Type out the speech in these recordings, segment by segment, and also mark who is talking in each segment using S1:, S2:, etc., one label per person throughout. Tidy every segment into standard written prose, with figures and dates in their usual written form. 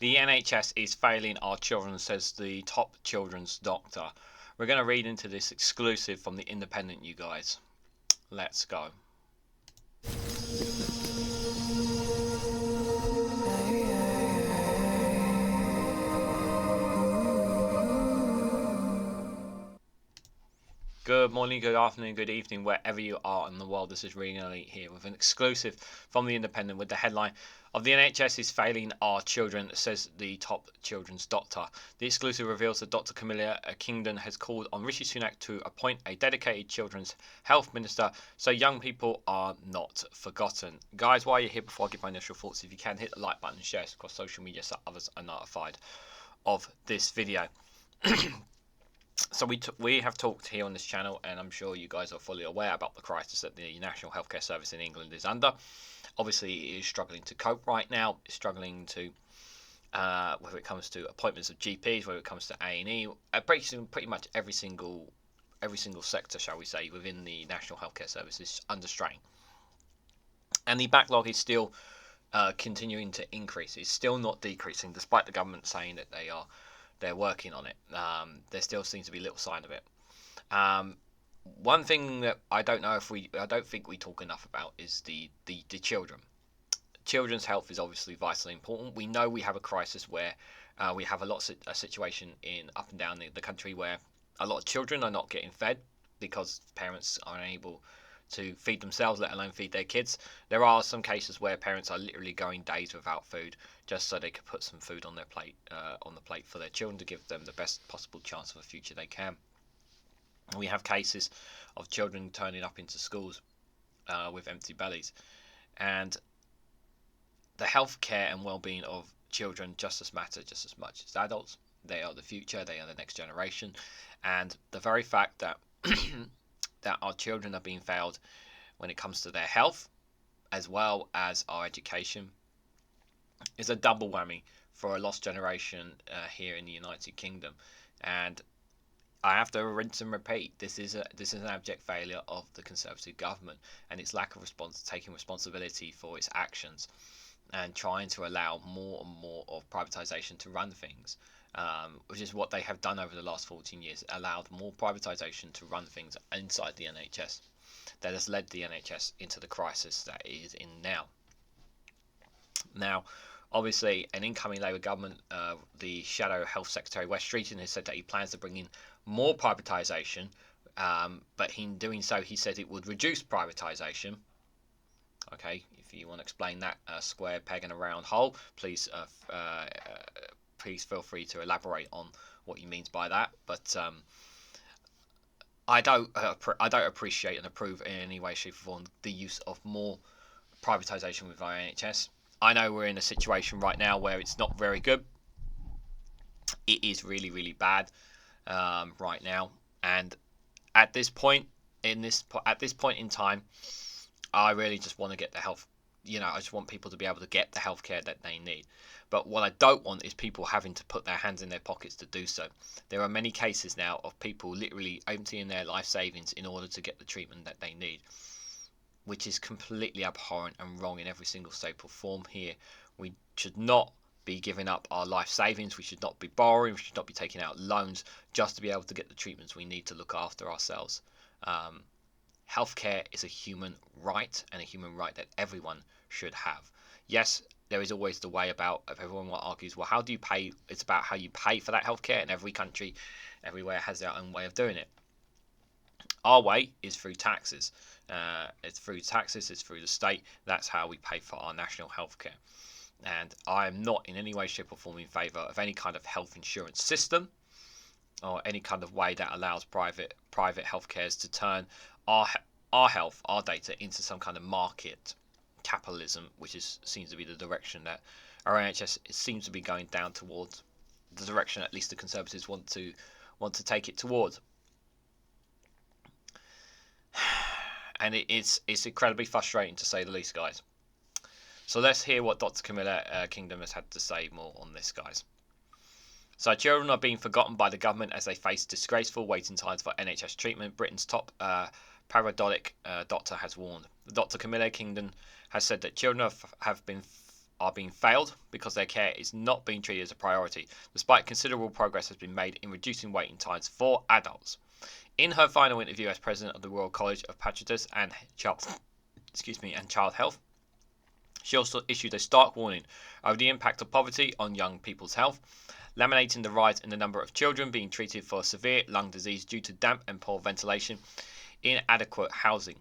S1: The NHS is failing our children, says the top children's doctor. We're going to read into this exclusive from The Independent, you guys. Let's go. Good morning, good afternoon, good evening, wherever you are in the world. This is Reganelite here with an exclusive from The Independent with the headline of the NHS is failing our children, says the top children's doctor. The exclusive reveals that Dr. Camilla Kingdon has called on Rishi Sunak to appoint a dedicated children's health minister so young people are not forgotten. Guys, while you're here, before I give my initial thoughts, if you can hit the like button and share it across social media so others are notified of this video. So we have talked here on this channel, and I'm sure you guys are fully aware about the crisis that the National Healthcare Service in England is under. Obviously, it is struggling to cope right now. It's struggling to, whether it comes to appointments of GPs, whether it comes to A&E, pretty much every single sector, shall we say, within the National Healthcare Service is under strain. And the backlog is still continuing to increase. It's still not decreasing, despite the government saying that they're working on it. There still seems to be little sign of it. One thing that I don't think we talk enough about is the children. Children's health is obviously vitally important. We know we have a crisis where we have a situation up and down the country where a lot of children are not getting fed because parents are unable to feed themselves, let alone feed their kids. There are some cases where parents are literally going days without food just so they can put some food on their plate, for their children, to give them the best possible chance of a future they can. And we have cases of children turning up into schools with empty bellies, and the health care and well-being of children just as much as adults. They are the future, they are the next generation, and the very fact that that our children are being failed when it comes to their health as well as our education is a double whammy for a lost generation here in the United Kingdom. And I have to rinse and repeat, this is an abject failure of the Conservative government and its lack of taking responsibility for its actions and trying to allow more and more of privatisation to run things. Which is what they have done over the last 14 years, allowed more privatisation to run things inside the NHS. That has led the NHS into the crisis that it is in now. Now, obviously, an incoming Labour government, the Shadow Health Secretary Wes Streeting, has said that he plans to bring in more privatisation, but in doing so, he said it would reduce privatisation. Okay, if you want to explain that square peg in a round hole, please feel free to elaborate on what he means by that. But I don't appreciate and approve in any way, shape, or form the use of more privatisation with our NHS. I know we're in a situation right now where it's not very good. It is really, really bad right now, and at this point in time, I really just want to get the health. I just want people to be able to get the healthcare that they need. But what I don't want is people having to put their hands in their pockets to do so. There are many cases now of people literally emptying their life savings in order to get the treatment that they need, which is completely abhorrent and wrong in every single shape or form here. We should not be giving up our life savings. We should not be borrowing. We should not be taking out loans just to be able to get the treatments we need to look after ourselves. Healthcare is a human right, and a human right that everyone should have. Yes, there is always the way about, if everyone argues, well, how do you pay? It's about how you pay for that healthcare, and every country, everywhere has their own way of doing it. Our way is through taxes. It's through the state. That's how we pay for our national healthcare. And I am not in any way, shape, or form in favour of any kind of health insurance system or any kind of way that allows private healthcares to turn our health, our data, into some kind of market capitalism, which seems to be the direction that our NHS seems to be going down towards, the direction at least the Conservatives want to take it towards. And it's incredibly frustrating, to say the least, guys. So let's hear what Dr. Camilla Kingdon has had to say more on this, guys. So children are being forgotten by the government as they face disgraceful waiting times for NHS treatment. Britain's top paediatric doctor has warned. Dr. Camilla Kingdon has said that children are being failed because their care is not being treated as a priority, despite considerable progress has been made in reducing waiting times for adults. In her final interview as president of the Royal College of Paediatrics and Child Health, she also issued a stark warning over the impact of poverty on young people's health, lamenting the rise in the number of children being treated for severe lung disease due to damp and poor ventilation, inadequate housing.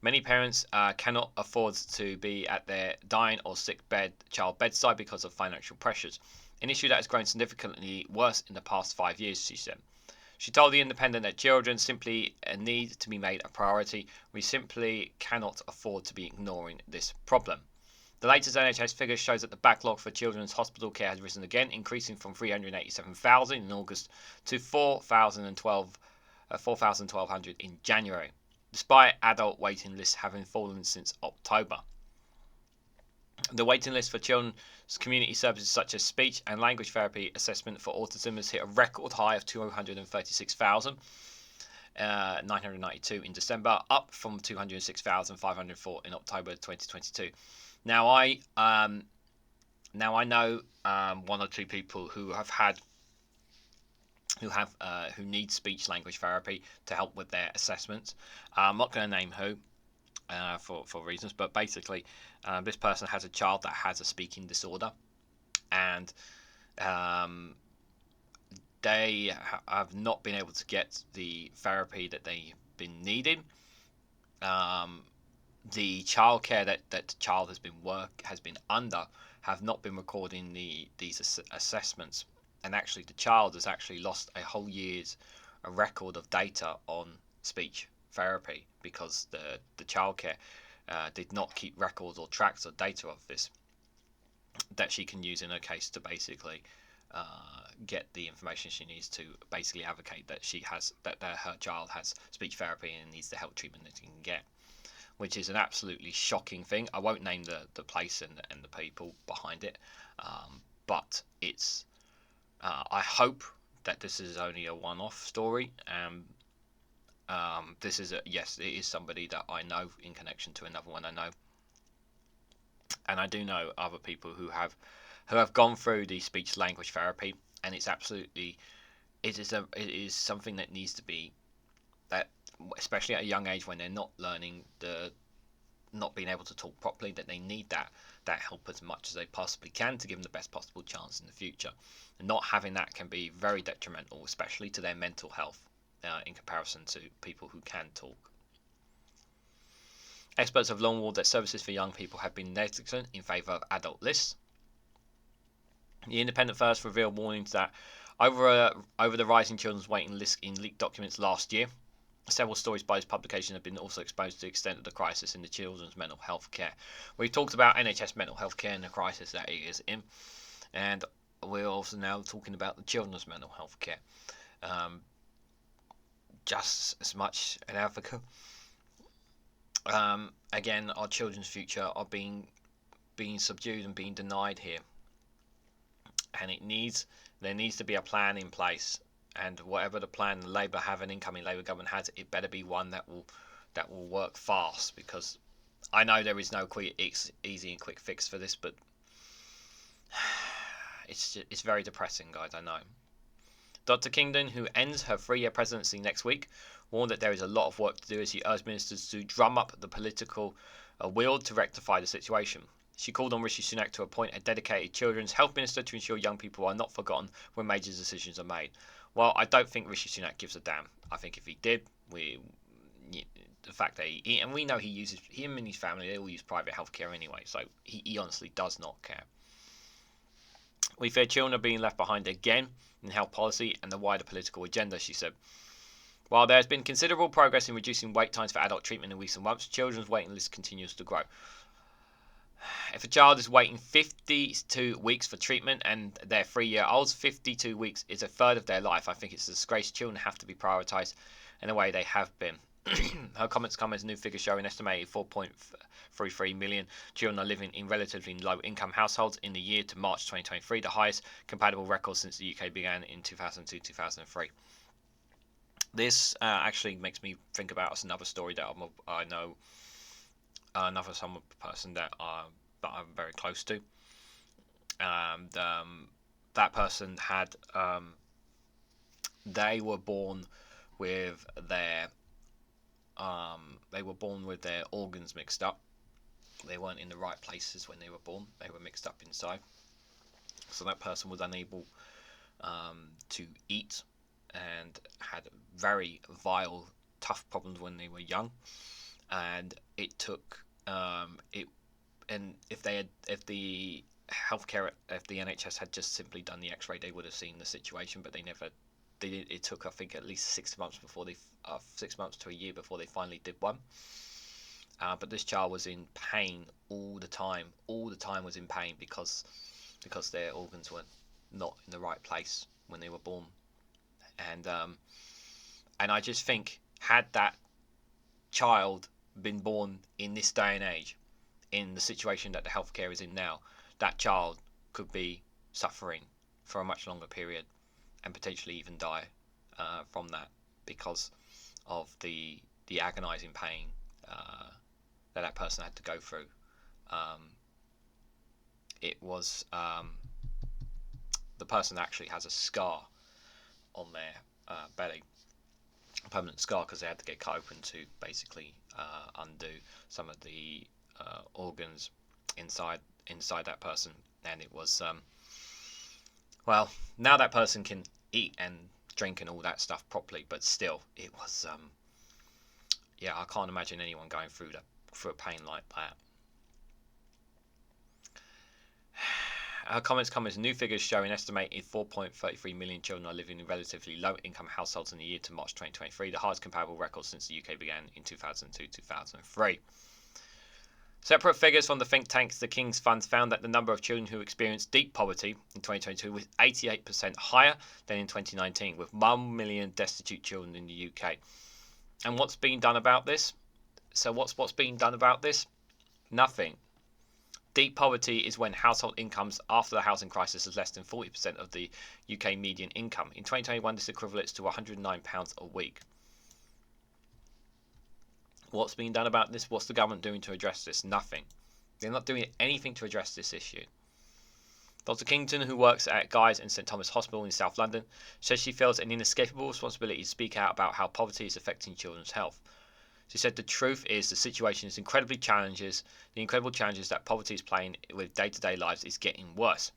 S1: Many parents cannot afford to be at their dying or sick child bedside because of financial pressures, an issue that has grown significantly worse in the past 5 years, she said. She told The Independent that children simply need to be made a priority. We simply cannot afford to be ignoring this problem. The latest NHS figure shows that the backlog for children's hospital care has risen again, increasing from 387,000 in August to 4,100 in January, despite adult waiting lists having fallen since October. The waiting list for children's community services such as speech and language therapy assessment for autism has hit a record high of 236,992 in December, up from 206,504 in October 2022. Now I know one or two people who need speech language therapy to help with their assessments. I'm not going to name who for reasons, but basically this person has a child that has a speaking disorder, and they have not been able to get the therapy that they've been needing. The childcare that the child has been under have not been recording these assessments, and actually the child has actually lost a whole year's record of data on speech therapy because the childcare did not keep records or tracks or data of this that she can use in her case to basically get the information she needs to basically advocate that her child has speech therapy and needs the help treatment that she can get, which is an absolutely shocking thing. I won't name the place and the people behind it, but it's. I hope that this is only a one-off story. This is it is somebody that I know in connection to another one I know, and I do know other people who have gone through the speech language therapy, and it's absolutely it is something that needs to be that, especially at a young age when they're not learning not being able to talk properly, that they need that help as much as they possibly can to give them the best possible chance in the future. And not having that can be very detrimental, especially to their mental health in comparison to people who can talk. Experts have long warned that services for young people have been negligent in favour of adult lists. The Independent first revealed warnings that over the rising children's waiting list in leaked documents last year. Several stories by this publication have been also exposed to the extent of the crisis in the children's mental health care. We've talked about NHS mental health care and the crisis that it is in, and we're also now talking about the children's mental health care. Just as much an advocate. Again, our children's future are being subdued and being denied here, and there needs to be a plan in place. And whatever the plan the Labour have, an incoming Labour government has, it better be one that will work fast, because I know there is no easy and quick fix for this, but it's very depressing, guys. I know. Dr. Kingdon, who ends her 3-year presidency next week, warned that there is a lot of work to do as she urged ministers to drum up the political will to rectify the situation. She called on Rishi Sunak to appoint a dedicated children's health minister to ensure young people are not forgotten when major decisions are made. Well, I don't think Rishi Sunak gives a damn. I think if he did, the fact that and we know him and his family, they all use private healthcare anyway, so he honestly does not care. We fear children are being left behind again in health policy and the wider political agenda, she said. While there has been considerable progress in reducing wait times for adult treatment in recent months, children's waiting list continues to grow. If a child is waiting 52 weeks for treatment and they're 3-year-olds, 52 weeks is a third of their life. I think it's a disgrace. Children have to be prioritised in the way they have been. Her comments come as new figures show an estimated 4.33 million children are living in relatively low-income households in the year to March 2023, the highest compatible record since the UK began in 2002-2003. This actually makes me think about another story that I know, another person that I'm very close to. and that person had they were born with their organs mixed up. They weren't in the right places when they were born. They were mixed up inside. So that person was unable to eat and had very vile, tough problems when they were young. And it took and if the NHS had just simply done the X-ray, they would have seen the situation, but they never. It took, I think, at least 6 months before 6 months to a year before they finally did one. But this child was in pain all the time. All the time was in pain because their organs were not in the right place when they were born. And I just think, had that child been born in this day and age, in the situation that the healthcare is in now, that child could be suffering for a much longer period and potentially even die from that, because of the agonizing pain that person had to go through. It was the person actually has a scar on their belly, a permanent scar, because they had to get cut open to basically undo some of the organs inside that person. And it was well, now that person can eat and drink and all that stuff properly, but still, it was yeah, I can't imagine anyone going through a pain like that. Her comments come as new figures show an estimated 4.33 million children are living in relatively low-income households in the year to March 2023, the highest comparable record since the UK began in 2002-2003. Separate figures from the think tank The King's Fund found that the number of children who experienced deep poverty in 2022 was 88% higher than in 2019, with 1 million destitute children in the UK. And what's being done about this? So what's being done about this? Nothing. Deep poverty is when household incomes after the housing crisis is less than 40% of the UK median income. In 2021, this equates to £109 a week. What's being done about this? What's the government doing to address this? Nothing. They're not doing anything to address this issue. Dr. Kingdon, who works at Guy's and St Thomas Hospital in South London, says she feels an inescapable responsibility to speak out about how poverty is affecting children's health. She said the truth is the situation is incredible challenges that poverty is playing with day-to-day lives is getting worse.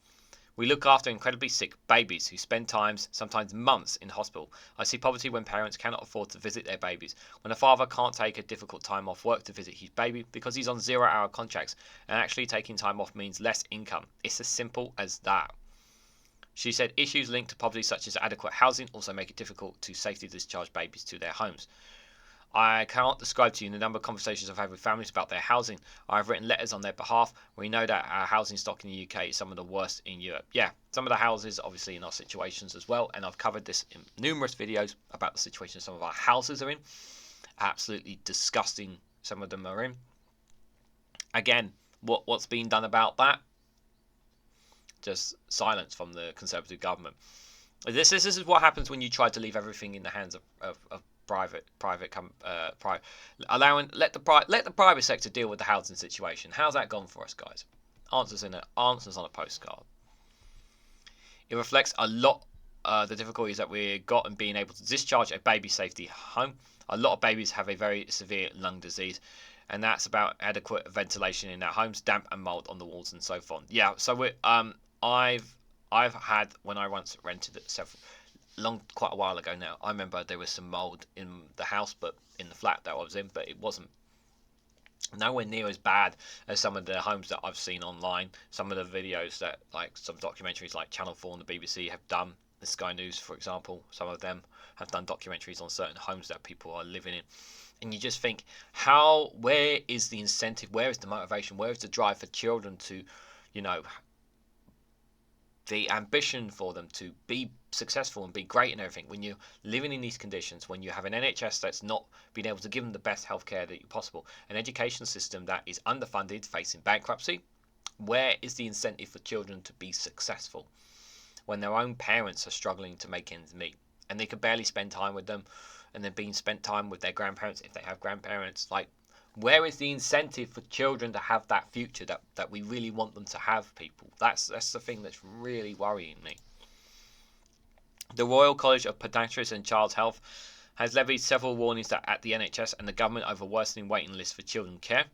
S1: We look after incredibly sick babies who spend times, sometimes months, in hospital. I see poverty when parents cannot afford to visit their babies, when a father can't take a difficult time off work to visit his baby because he's on 0-hour contracts, and actually taking time off means less income. It's as simple as that. She said issues linked to poverty such as adequate housing also make it difficult to safely discharge babies to their homes. I cannot describe to you the number of conversations I've had with families about their housing. I've written letters on their behalf. We know that our housing stock in the UK is some of the worst in Europe. Yeah, some of the houses obviously in our situations as well, and I've covered this in numerous videos about the situation some of our houses are in. Absolutely disgusting some of them are in. Again, what's being done about that? Just silence from the Conservative government. This is what happens when you try to leave everything in the hands of private, let the private sector deal with the housing situation. How's that gone for us, guys? Answers on a postcard. It reflects a lot the difficulties that we got in being able to discharge a baby safely home. A lot of babies have a very severe lung disease, and that's about adequate ventilation in their homes, damp and mold on the walls, and so on. Yeah, so I've had, when I once rented it quite a while ago now, I remember there was some mold in the house, but in the flat that I was in, but it wasn't nowhere near as bad as some of the homes that I've seen online. Some of the videos that, like some documentaries like Channel 4 and the BBC have done, the Sky News for example, some of them have done documentaries on certain homes that people are living in, and you just think, where is the incentive, where is the motivation, where is the drive for children to, the ambition for them to be successful and be great and everything, when you're living in these conditions, when you have an NHS that's not being able to give them the best healthcare that possible, an education system that is underfunded, facing bankruptcy? Where is the incentive for children to be successful when their own parents are struggling to make ends meet, and they can barely spend time with them, and they're being spent time with their grandparents if they have grandparents? Like, Where is the incentive for children to have that future that we really want them to have, people? That's the thing that's really worrying me. The Royal College of Paediatrics and Child Health has levied several warnings at the NHS and the government over worsening waiting lists for children care.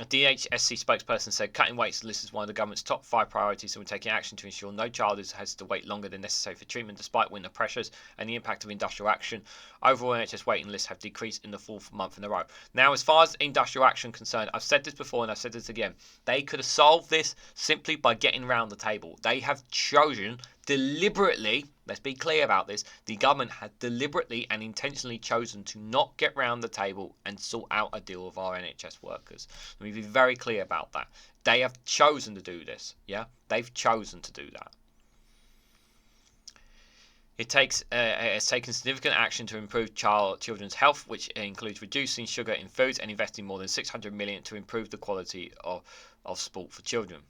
S1: A DHSC spokesperson said cutting wait lists is one of the government's top 5 priorities, and we're taking action to ensure no child has to wait longer than necessary for treatment despite winter pressures and the impact of industrial action. Overall, NHS waiting lists have decreased in the 4th month in a row. Now, as far as industrial action concerned, I've said this before and I've said this again. They could have solved this simply by getting round the table. They have chosen deliberately, let's be clear about this, the government had deliberately and intentionally chosen to not get round the table and sort out a deal with our NHS workers. Let me be very clear about that. They have chosen to do this, yeah? They've chosen to do that. It has taken significant action to improve children's health, which includes reducing sugar in foods and investing more than $600 million to improve the quality of sport for children.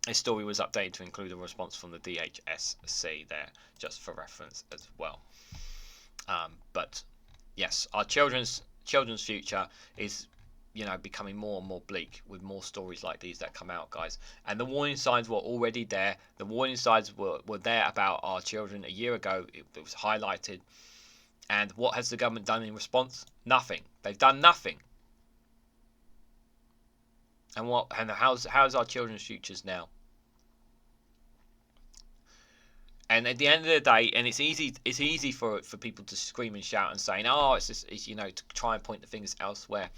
S1: This story was updated to include a response from the DHSC there, just for reference as well. But yes, our children's future is, becoming more and more bleak with more stories like these that come out, guys. And the warning signs were already there. The warning signs were there about our children a year ago. It was highlighted. And what has the government done in response? Nothing. They've done nothing. And how's our children's futures now? And at the end of the day, and it's easy for people to scream and shout and saying, oh, it's to try and point the fingers elsewhere.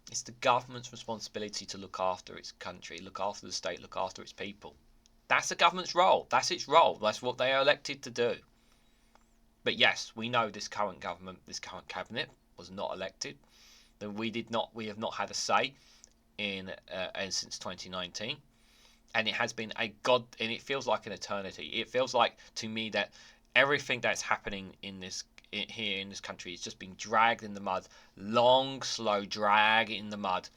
S1: It's the government's responsibility to look after its country, look after the state, look after its people. That's the government's role. That's its role. That's what they are elected to do. But yes, we know this current government, this current cabinet was not elected. That we have not had a say in since 2019, and it has been and it feels like an eternity. It feels like to me that everything that's happening here in this country is just being dragged in the mud, long, slow drag in the mud,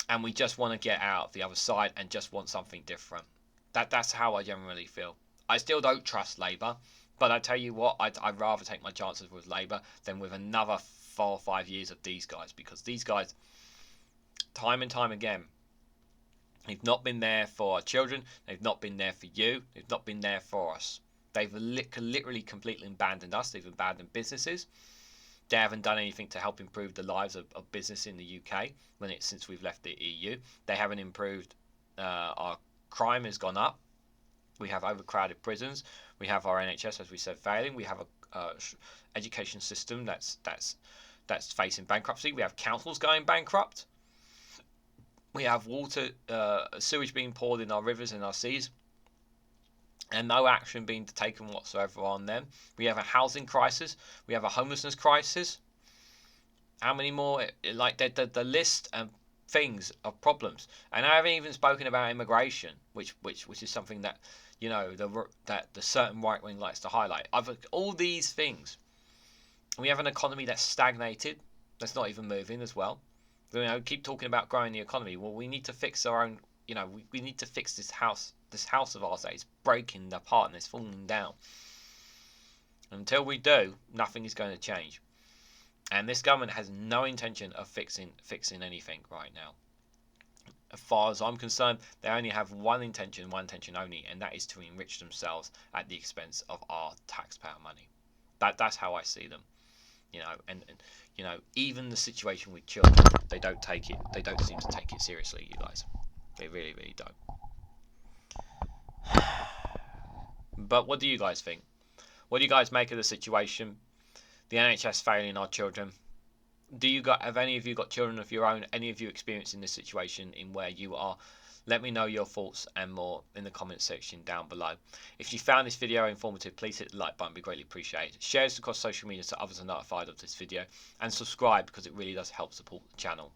S1: and we just want to get out the other side and just want something different. That's how I generally feel. I still don't trust Labour, but I tell you what, I'd rather take my chances with Labour than with another 4 or 5 years of these guys, because these guys, time and time again, they've not been there for our children, they've not been there for you, they've not been there for us. They've literally completely abandoned us. They've abandoned businesses. They haven't done anything to help improve the lives of business in the UK since we've left the EU. They haven't improved. Our crime has gone up. We have overcrowded prisons. We have our NHS, as we said, failing. We have a education system that's facing bankruptcy. We have councils going bankrupt. We have sewage being poured in our rivers and our seas, and no action being taken whatsoever on them. We have a housing crisis. We have a homelessness crisis. How many more? Like the list of things of problems, and I haven't even spoken about immigration, which is something that that the certain right wing likes to highlight. All these things. We have an economy that's stagnated. That's not even moving as well. Keep talking about growing the economy. Well, we need to fix our own. We need to fix this house of ours that is breaking apart and it's falling down. Until we do, nothing is going to change. And this government has no intention of fixing anything right now. As far as I'm concerned, they only have one intention only, and that is to enrich themselves at the expense of our taxpayer money. That's how I see them. Even the situation with children, they don't seem to take it seriously, you guys. They really, really don't. But what do you guys think? What do you guys make of the situation? The NHS failing our children. Have any of you got children of your own? Any of you experiencing this situation in where you are? Let me know your thoughts and more in the comments section down below. If you found this video informative, please hit the like button, it'd be greatly appreciated. Share this across social media so others are notified of this video, and subscribe because it really does help support the channel.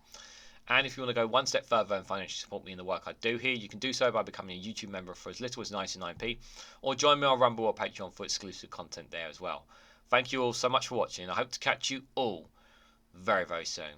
S1: And if you want to go one step further and financially support me in the work I do here, you can do so by becoming a YouTube member for as little as 99p, or join me on Rumble or Patreon for exclusive content there as well. Thank you all so much for watching. I hope to catch you all very, very soon.